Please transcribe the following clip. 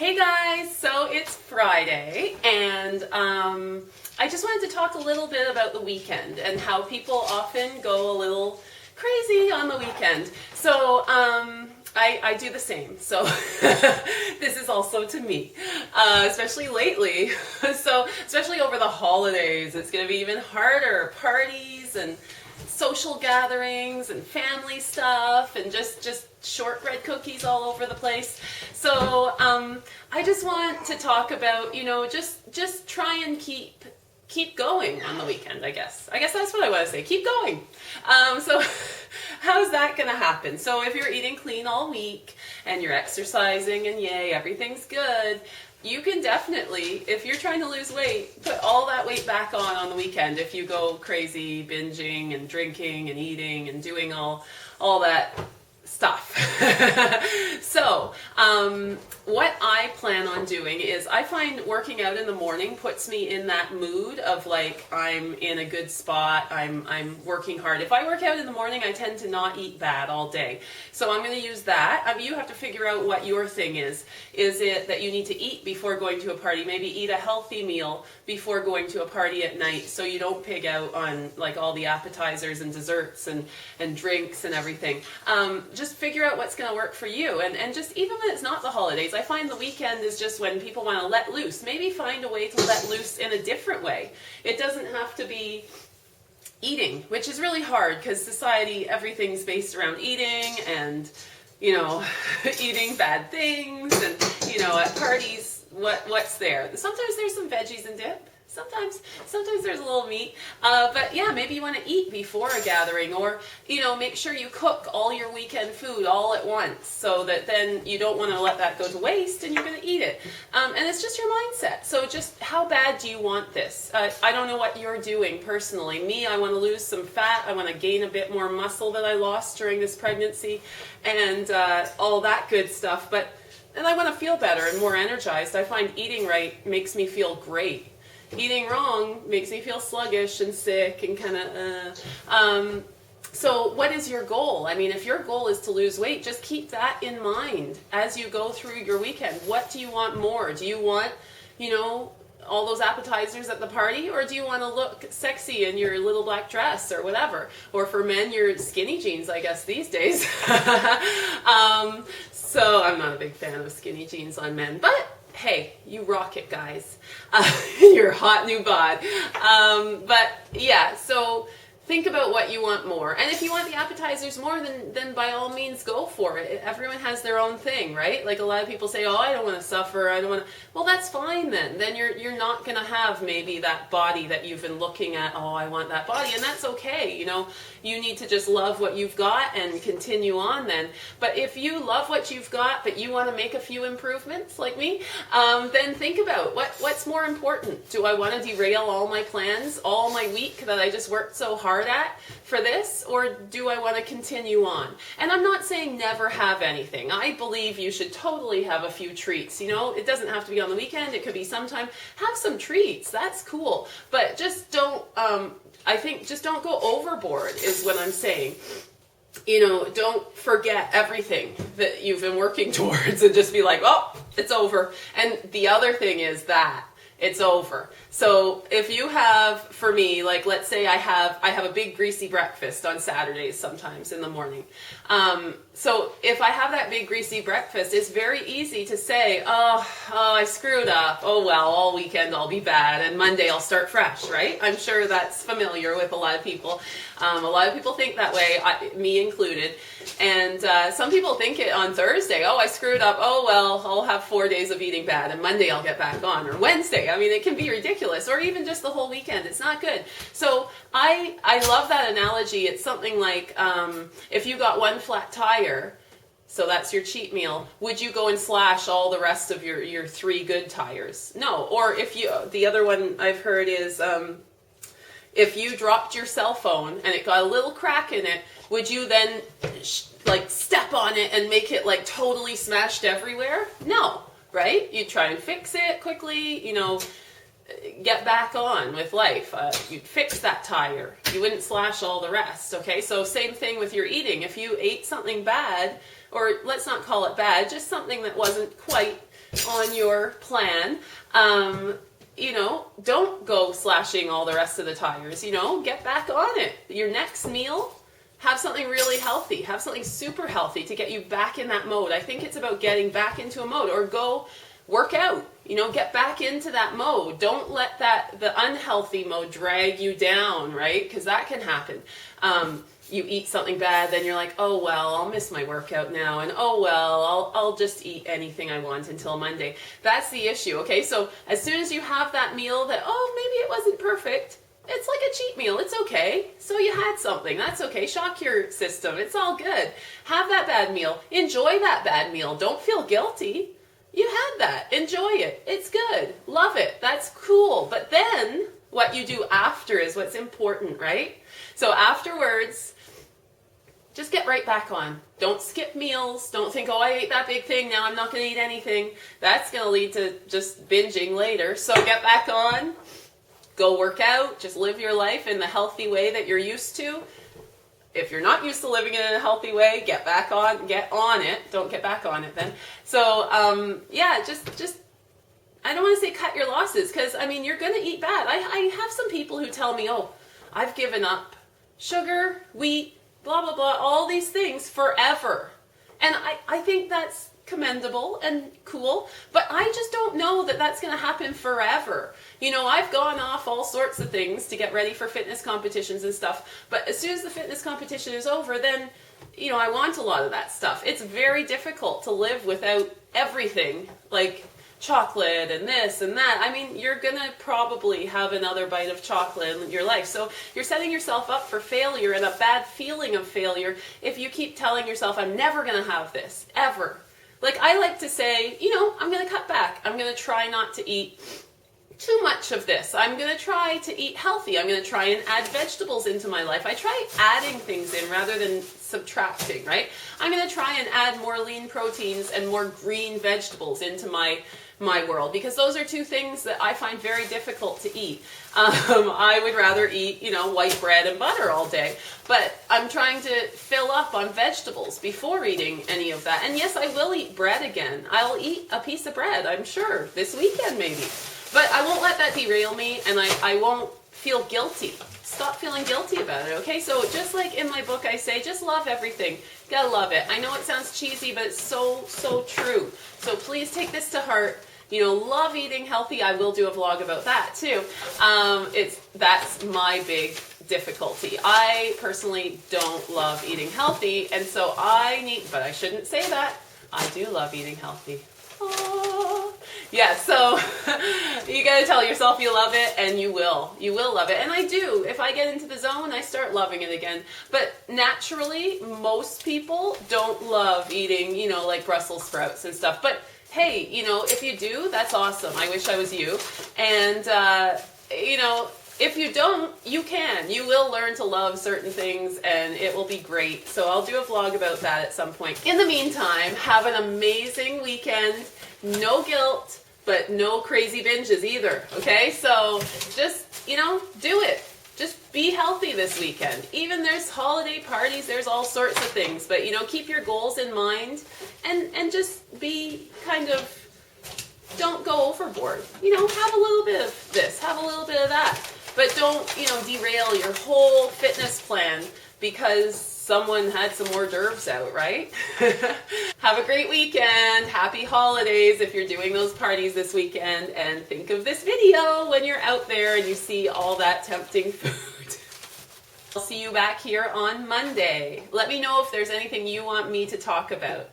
Hey guys, so it's Friday, and I just wanted to talk a little bit about the weekend and how people often go a little crazy on the weekend. So I do the same, so this is also to me, especially lately. So especially over the holidays, it's going to be even harder. Parties and social gatherings and family stuff and just shortbread cookies all over the place. So I just want to talk about, just try and keep going on the weekend, I guess that's what I want to say. Keep going. So how's that going to happen? So if you're eating clean all week and you're exercising and yay, everything's good, you can definitely, if you're trying to lose weight, put all that weight back on the weekend if you go crazy binging and drinking and eating and doing all that stuff. So what I plan on doing is I find working out in the morning puts me in that mood of like I'm in a good spot, I'm working hard. If I work out in the morning, I tend to not eat bad all day. So I'm going to use that. You have to figure out what your thing is. Is it that you need to eat before going to a party? Maybe eat a healthy meal before going to a party at night so you don't pig out on like all the appetizers and desserts and drinks and everything. Just figure out what's going to work for you. And just even when it's not the holidays, I find the weekend is just when people want to let loose. Maybe find a way to let loose in a different way. It doesn't have to be eating, which is really hard because society, everything's based around eating and, eating bad things and, at parties, what's there? Sometimes there's some veggies and dip. Sometimes there's a little meat, but yeah, maybe you want to eat before a gathering, or make sure you cook all your weekend food all at once, so that then you don't want to let that go to waste, and you're going to eat it. And it's just your mindset. So just how bad do you want this? I don't know what you're doing personally. Me, I want to lose some fat. I want to gain a bit more muscle that I lost during this pregnancy, and all that good stuff. And I want to feel better and more energized. I find eating right makes me feel great. Eating wrong makes me feel sluggish and sick and kind of, so what is your goal? I mean, if your goal is to lose weight, just keep that in mind as you go through your weekend. What do you want more? Do you want, all those appetizers at the party, or do you want to look sexy in your little black dress or whatever? Or for men, your skinny jeans, I guess, these days. So I'm not a big fan of skinny jeans on men, but hey, you rock it, guys. You're hot new bod. But yeah, so think about what you want more. And if you want the appetizers more, then by all means go for it. Everyone has their own thing, right? Like a lot of people say, oh, I don't want to suffer. I don't want to. Well, that's fine then. Then you're not going to have maybe that body that you've been looking at. Oh, I want that body. And that's okay. You need to just love what you've got and continue on then. But if you love what you've got, but you want to make a few improvements like me, then think about what's more important. Do I want to derail all my plans, all my week that I just worked so hard at for this, or do I want to continue on? And I'm not saying never have anything. I believe you should totally have a few treats. It doesn't have to be on the weekend. It could be sometime. Have some treats. That's cool. But just don't, I think just don't go overboard is what I'm saying. Don't forget everything that you've been working towards and just be like, oh, it's over. And the other thing is that it's over. So if you have, for me, like let's say I have a big greasy breakfast on Saturdays sometimes in the morning. So if I have that big greasy breakfast, it's very easy to say, oh, I screwed up. Oh, well, all weekend I'll be bad and Monday I'll start fresh, right? I'm sure that's familiar with a lot of people. A lot of people think that way, me included. And some people think it on Thursday. Oh, I screwed up. Oh, well, I'll have 4 days of eating bad and Monday I'll get back on. Or Wednesday. I mean, it can be ridiculous. Or even just the whole weekend. It's not good. So I love that analogy. It's something like if you got one flat tire, so that's your cheat meal, would you go and slash all the rest of your 3 good tires? No. Or the other one I've heard is if you dropped your cell phone and it got a little crack in it, would you then step on it and make it like totally smashed everywhere? No, right? You'd try and fix it quickly, get back on with life. You'd fix that tire. You wouldn't slash all the rest, okay? So same thing with your eating. If you ate something bad, or let's not call it bad, just something that wasn't quite on your plan. Don't go slashing all the rest of the tires, get back on it. Your next meal, have something really healthy, have something super healthy to get you back in that mode. I think it's about getting back into a mode, or go work out, get back into that mode. Don't let the unhealthy mode drag you down, right? Because that can happen. You eat something bad, then you're like, oh, well, I'll miss my workout now. And oh, well, I'll just eat anything I want until Monday. That's the issue, okay? So as soon as you have that meal that, oh, maybe it wasn't perfect, it's like a cheat meal. It's okay. So you had something. That's okay. Shock your system. It's all good. Have that bad meal. Enjoy that bad meal. Don't feel guilty. You had that. Enjoy it. It's good. Love it. That's cool. But then what you do after is what's important, right? So afterwards, just get right back on. Don't skip meals. Don't think, oh, I ate that big thing, now I'm not going to eat anything. That's going to lead to just binging later. So get back on. Go work out. Just live your life in the healthy way that you're used to. If you're not used to living in a healthy way, get on it. Don't get back on it then. So, just I don't want to say cut your losses, because, you're going to eat bad. I have some people who tell me, oh, I've given up sugar, wheat, blah, blah, blah, all these things forever. And I think that's commendable and cool, but I just don't know that that's going to happen forever. I've gone off all sorts of things to get ready for fitness competitions and stuff, but as soon as the fitness competition is over, then, I want a lot of that stuff. It's very difficult to live without everything, like chocolate and this and that. You're gonna probably have another bite of chocolate in your life. So you're setting yourself up for failure and a bad feeling of failure if you keep telling yourself, I'm never gonna have this, ever. Like I like to say, I'm gonna cut back. I'm gonna try not to eat too much of this. I'm gonna try to eat healthy. I'm gonna try and add vegetables into my life. I try adding things in rather than subtracting, right? I'm gonna try and add more lean proteins and more green vegetables into my world, because those are two things that I find very difficult to eat. I would rather eat, white bread and butter all day, but I'm trying to fill up on vegetables before eating any of that. And yes, I will eat bread again. I'll eat a piece of bread, I'm sure, this weekend maybe. But I won't let that derail me, and I won't feel guilty. Stop feeling guilty about it, okay? So just like in my book I say, just love everything. You gotta love it. I know it sounds cheesy, but it's so, so true. So please take this to heart. Love eating healthy. I will do a vlog about that too. That's my big difficulty. I personally don't love eating healthy, and so but I shouldn't say that. I do love eating healthy. Aww. Yeah, so you gotta tell yourself you love it, and you will. You will love it. And I do. If I get into the zone, I start loving it again. But naturally, most people don't love eating, like Brussels sprouts and stuff. But hey, if you do, that's awesome. I wish I was you. And, if you don't, you can. You will learn to love certain things, and it will be great. So I'll do a vlog about that at some point. In the meantime, have an amazing weekend. No guilt, but no crazy binges either, okay? So just, do it. Just be healthy this weekend. Even there's holiday parties, there's all sorts of things, but keep your goals in mind, and just be kind of, don't go overboard. Have a little bit of this, have a little bit of that, but don't, derail your whole fitness plan because someone had some hors d'oeuvres out, right? Have a great weekend. Happy holidays if you're doing those parties this weekend, and think of this video when you're out there and you see all that tempting food. I'll see you back here on Monday. Let me know if there's anything you want me to talk about.